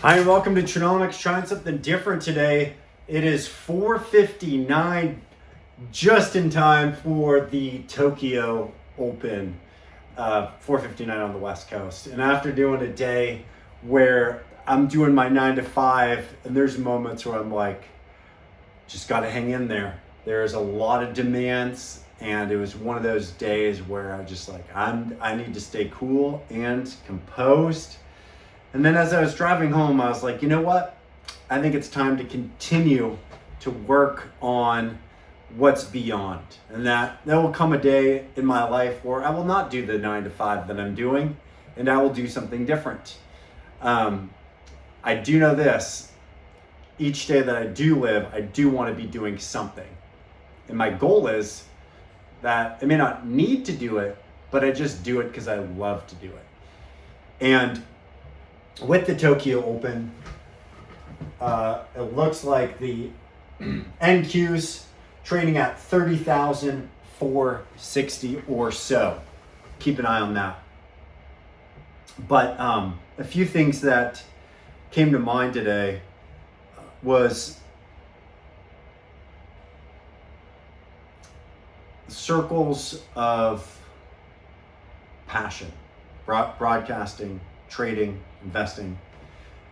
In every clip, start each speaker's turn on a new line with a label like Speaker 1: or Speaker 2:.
Speaker 1: Hi, and welcome to Trinomics. Trying something different today. It is 4:59, just in time for the Tokyo Open. 4:59 on the West Coast. And after doing a day where I'm doing my 9 to 5, and there's moments where I'm like, just got to hang in there. There's a lot of demands, and it was one of those days where I just like, I need to stay cool and composed. And then as I was driving home, I was like, you know what? I think it's time to continue to work on what's beyond. And that there will come a day in my life where I will not do the 9 to 5 that I'm doing, and I will do something different. I do know this. Each day that I do live, I do want to be doing something. And my goal is that I may not need to do it, but I just do it because I love to do it. And with the Tokyo Open, it looks like the NQ's trading at 30,460 or so. Keep an eye on that. But a few things that came to mind today was circles of passion, broadcasting, trading, investing.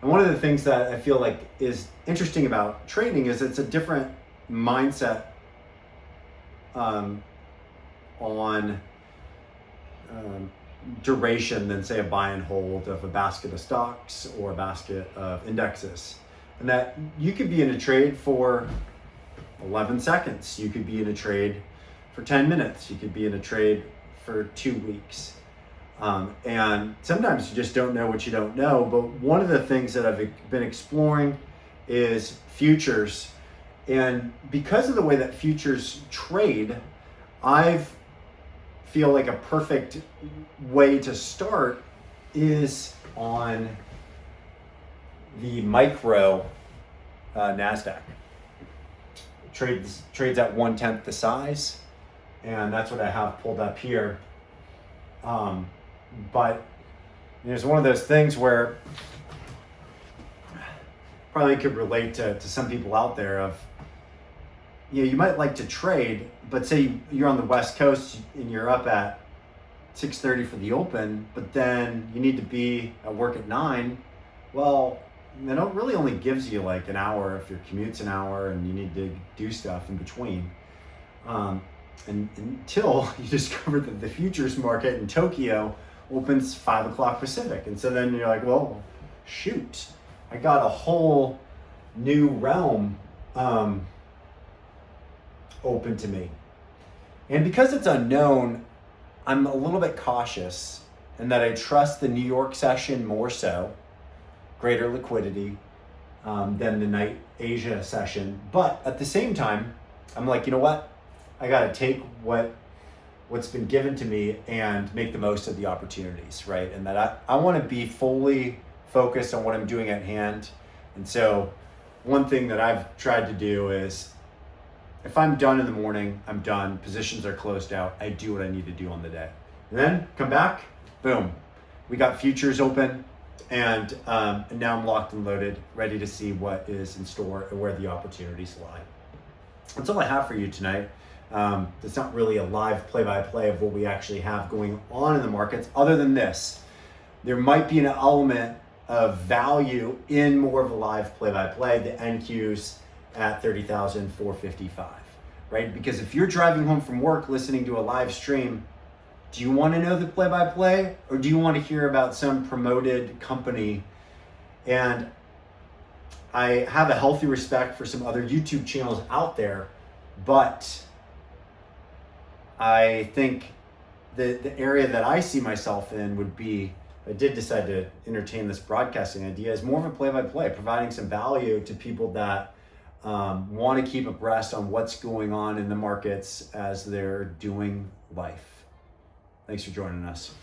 Speaker 1: And one of the things that I feel like is interesting about trading is it's a different mindset on duration than, say, a buy and hold of a basket of stocks or a basket of indexes. And that you could be in a trade for 11 seconds. You could be in a trade for 10 minutes. You could be in a trade for 2 weeks. And sometimes you just don't know what you don't know. But one of the things that I've been exploring is futures. And because of the way that futures trade, I feel like a perfect way to start is on the micro NASDAQ. Trades at 1/10 the size. And that's what I have pulled up here. But it's one of those things where probably could relate to some people out there of, you might like to trade, but say you're on the West Coast and you're up at 6:30 for the open, but then you need to be at work at 9. Well, it really only gives you like an hour if your commute's an hour and you need to do stuff in between. And until you discover that the futures market in Tokyo opens 5 o'clock Pacific. And so then you're like, well, shoot, I got a whole new realm open to me. And because it's unknown, I'm a little bit cautious in that I trust the New York session more so, greater liquidity than the night Asia session. But at the same time, I'm like, you know what? I got to take what's been given to me and make the most of the opportunities, right? And that I want to be fully focused on what I'm doing at hand. And so one thing that I've tried to do is if I'm done in the morning, I'm done, positions are closed out, I do what I need to do on the day. And then come back, boom, we got futures open, and now I'm locked and loaded, ready to see what is in store and where the opportunities lie. That's all I have for you tonight. It's not really a live play-by-play of what we actually have going on in the markets. Other than this, there might be an element of value in more of a live play-by-play. The NQ's at 30,455, right? Because if you're driving home from work listening to a live stream, do you want to know the play-by-play, or do you want to hear about some promoted company? And I have a healthy respect for some other YouTube channels out there, but I think the area that I see myself in would be, I did decide to entertain this broadcasting idea, is more of a play-by-play, providing some value to people that want to keep abreast on what's going on in the markets as they're doing life. Thanks for joining us.